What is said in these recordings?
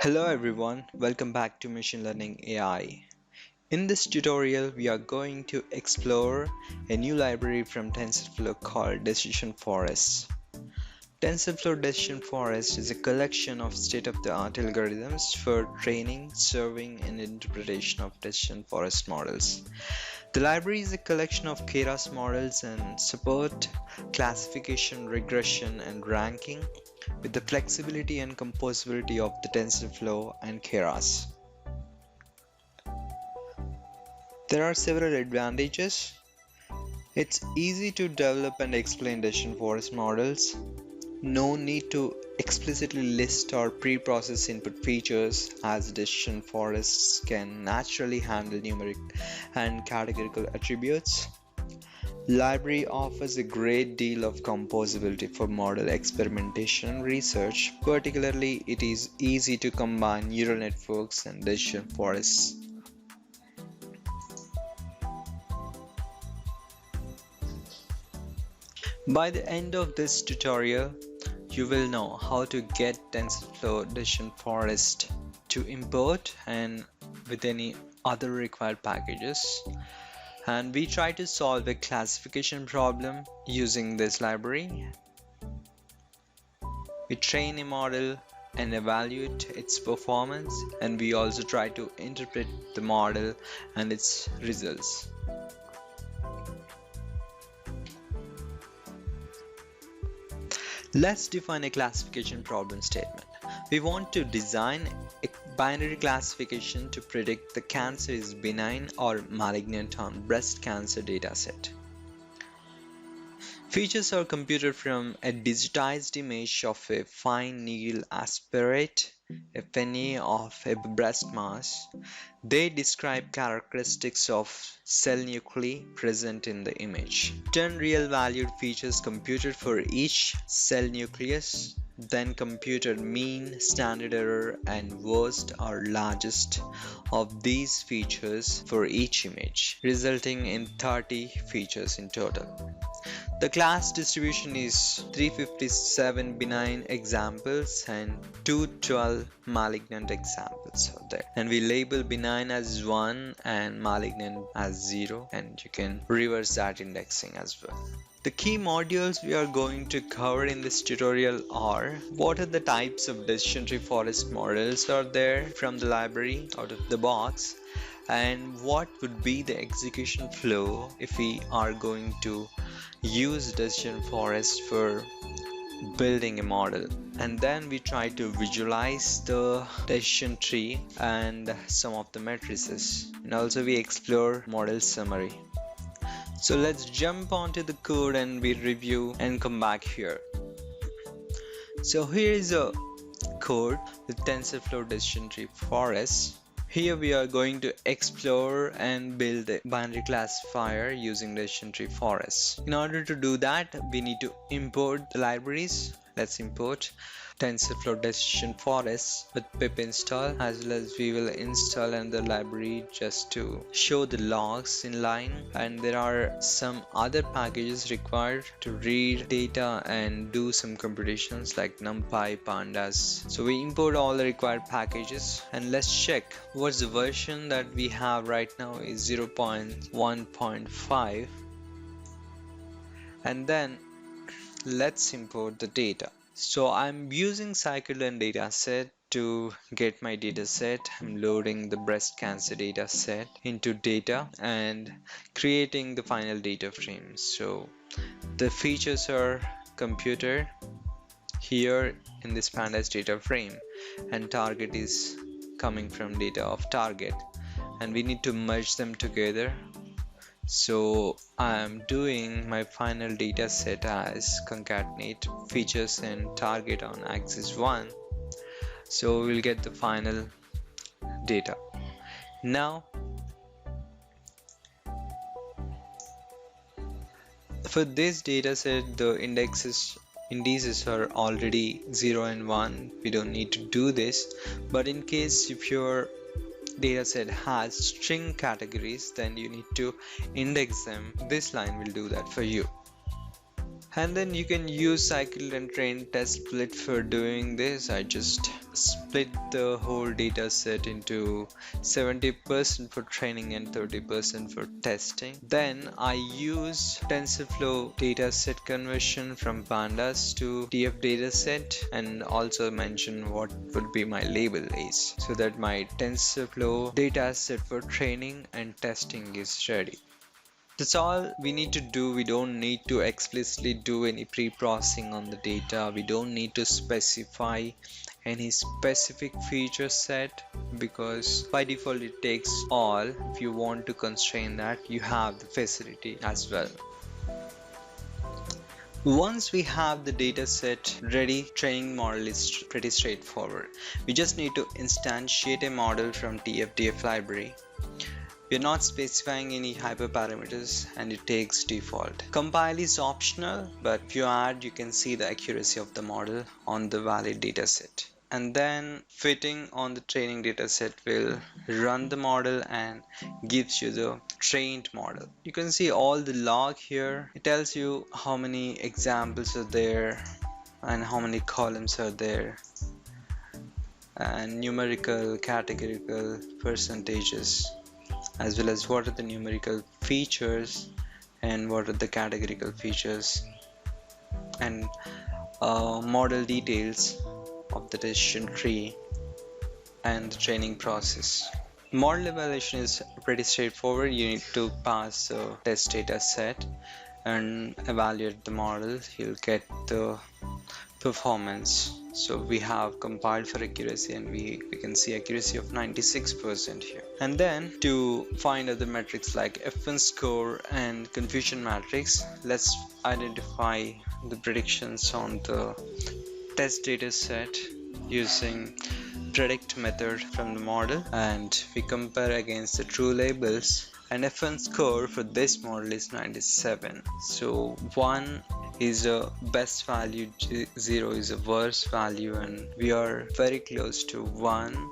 Hello everyone, welcome back to Machine Learning AI. In this tutorial, we are going to explore a new library from TensorFlow called Decision Forest. TensorFlow Decision Forest is a collection of state-of-the-art algorithms for training, serving, and interpretation of decision forest models. The library is a collection of keras models and support classification, regression, and ranking with the flexibility and composability of the TensorFlow and keras. There are several advantages. It's easy to develop and explain decision forest models. No need to explicitly list or pre-process input features, as decision forests can naturally handle numeric and categorical attributes. Library offers a great deal of composability for model experimentation and research. Particularly, it is easy to combine neural networks and decision forests. By the end of this tutorial, you will know how to get TensorFlow Decision Forest to import and with any other required packages. And we try to solve a classification problem using this library. We train a model and evaluate its performance, and we also try to interpret the model and its results. Let's define a classification problem statement. We want to design a binary classification to predict the cancer is benign or malignant on breast cancer dataset. Features are computed from a digitized image of a fine needle aspirate, FNA of a breast mass. They describe characteristics of cell nuclei present in the image. 10 real valued features computed for each cell nucleus, then computed mean, standard error, and worst or largest of these features for each image, resulting in 30 features in total. The class distribution is 357 benign examples and 212 malignant examples out there. And we label benign as 1 and malignant as 0, and you can reverse that indexing as well. The key modules we are going to cover in this tutorial are: what are the types of decision tree forest models are there from the library out of the box, and what would be the execution flow if we are going to use decision forest for building a model. And then we try to visualize the decision tree and some of the matrices, and also we explore model summary. So let's jump onto the code and we review and come back here. So here is a code with TensorFlow decision tree forest. Here we are going to explore and build a binary classifier using decision tree forest. In order to do that, we need to import the libraries. Let's import TensorFlow Decision Forest with pip install, as well as we will install another library just to show the logs in line. And there are some other packages required to read data and do some computations like NumPy, Pandas. So we import all the required packages, and let's check what's the version that we have right now is 0.1.5. and then let's import the data. So I'm using scikit-learn dataset to get my dataset. I'm loading the breast cancer dataset into data and creating the final data frame. So the features are computed here in this pandas data frame, and target is coming from data of target, and we need to merge them together. So I'm doing my final data set as concatenate features and target on axis 1. So we'll get the final data. Now for this data set, the indices are already 0 and 1. We don't need to do this, but in case if your dataset has string categories, then you need to index them. This line will do that for you. And then you can use cycle and train test split for doing this. I just split the whole data set into 70% for training and 30% for testing. Then I use TensorFlow dataset conversion from pandas to TF dataset, and also mention what would be my label is, so that my TensorFlow dataset for training and testing is ready. That's all we need to do. We don't need to explicitly do any pre-processing on the data. We don't need to specify any specific feature set, because by default it takes all. If you want to constrain that, you have the facility as well. Once we have the data set ready, training model is pretty straightforward. We just need to instantiate a model from TF-DF library. We're not specifying any hyperparameters and it takes default. Compile is optional, but if you add, you can see the accuracy of the model on the valid dataset. And then fitting on the training dataset will run the model and gives you the trained model. You can see all the log here. It tells you how many examples are there and how many columns are there, and numerical, categorical, percentages, as well as what are the numerical features and what are the categorical features, and model details of the decision tree and the training process. Model evaluation is pretty straightforward. You need to pass a test data set and evaluate the model. You'll get the performance. So we have compiled for accuracy, and we can see accuracy of 96% here. And then to find other metrics like F1 score and confusion matrix, let's identify the predictions on the test data set using predict method from the model, and we compare against the true labels. And F1 score for this model is 97. So 1 is a best value, 0 is a worst value, and we are very close to 1,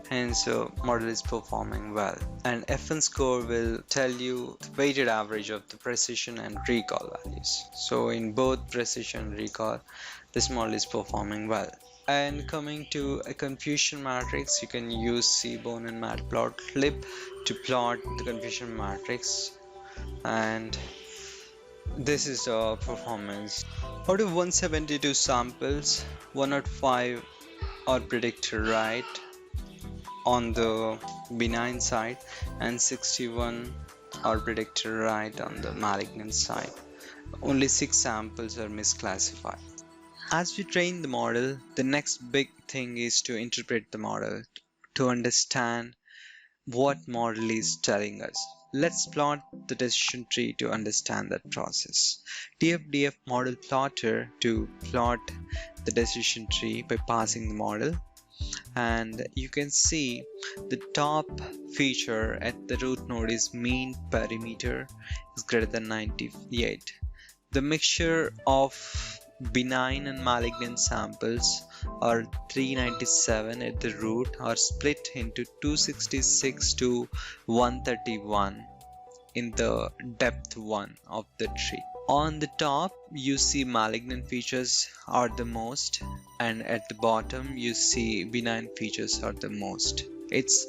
hence the model is performing well. And F1 score will tell you the weighted average of the precision and recall values. So in both precision and recall, this model is performing well. And coming to a confusion matrix, you can use Seaborn and Matplotlib to plot the confusion matrix, and this is the performance. Out of 172 samples, 105 are predicted right on the benign side, and 61 are predicted right on the malignant side. Only 6 samples are misclassified. As we train the model, the next big thing is to interpret the model, to understand what model is telling us. Let's plot the decision tree to understand that process. TF-DF model plotter to plot the decision tree by passing the model, and you can see the top feature at the root node is mean perimeter is greater than 98. The mixture of benign and malignant samples are 397 at the root, are split into 266 to 131 in the depth 1 of the tree. On the top you see malignant features are the most, and at the bottom you see benign features are the most. It's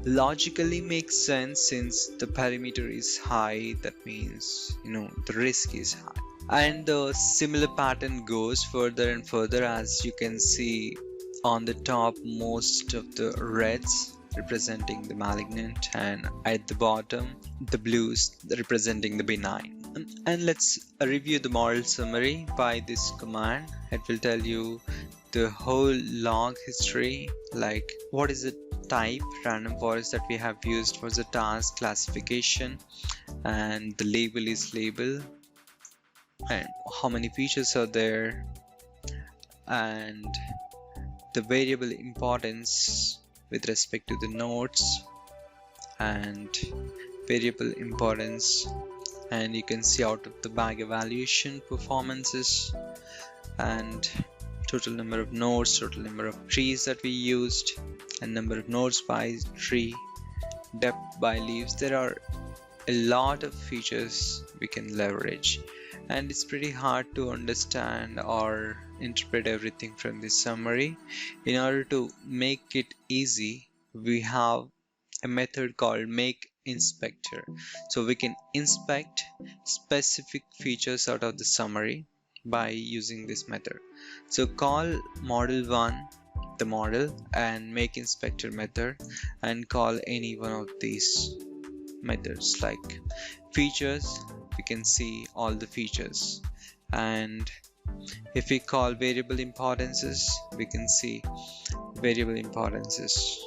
logically makes sense since the perimeter is high, that means the risk is high. And the similar pattern goes further and further. As you can see on the top, most of the reds representing the malignant, and at the bottom the blues representing the benign. And let's review the model summary by this command. It will tell you the whole log history, like what is the type random forest that we have used for the task classification, and the label is label, and how many features are there, and the variable importance with respect to the nodes, and variable importance, and you can see out of the bag evaluation performances, and total number of nodes, total number of trees that we used, and number of nodes by tree, depth by leaves. There are a lot of features we can leverage. and it's pretty hard to understand or interpret everything from this summary. In order to make it easy, we have a method called make inspector. So we can inspect specific features out of the summary by using this method. So call model1 the model and make inspector method, and call any one of these methods like features. We can see all the features, and if we call variable importances, we can see variable importances,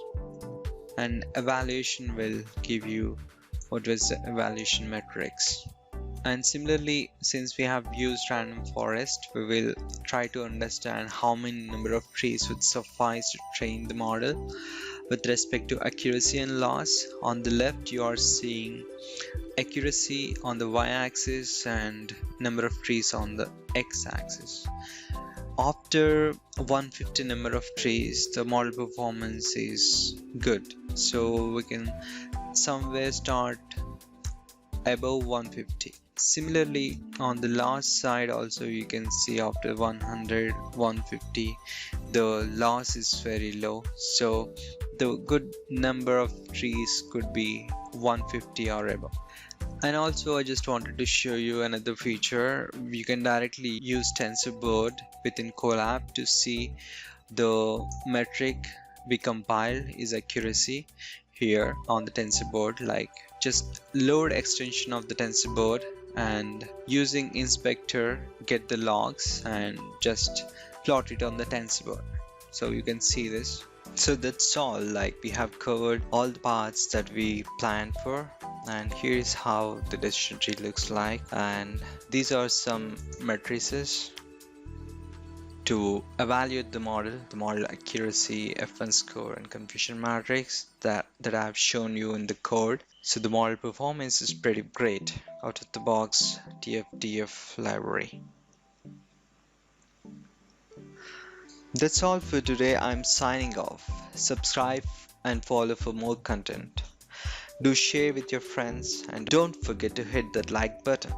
and evaluation will give you what was the evaluation metrics. And similarly, since we have used random forest, we will try to understand how many number of trees would suffice to train the model. With respect to accuracy and loss, on the left you are seeing accuracy on the y-axis and number of trees on the x-axis. After 150 number of trees, the model performance is good, so we can somewhere start above 150. Similarly, on the loss side also you can see after 100, 150 the loss is very low, so the good number of trees could be 150 or above. And also I just wanted to show you another feature. You can directly use TensorBoard within Colab to see the metric we compile is accuracy here on the TensorBoard. Like, just load extension of the TensorBoard and using inspector get the logs and just plot it on the TensorBoard. So you can see this. So that's all. Like, we have covered all the parts that we planned for, and here's how the decision tree looks like. And these are some matrices to evaluate the model accuracy, F1 score, and confusion matrix that I've shown you in the code. So the model performance is pretty great out of the box TF-DF library. That's all for today. I'm signing off. Subscribe and follow for more content. Do share with your friends and don't forget to hit that like button.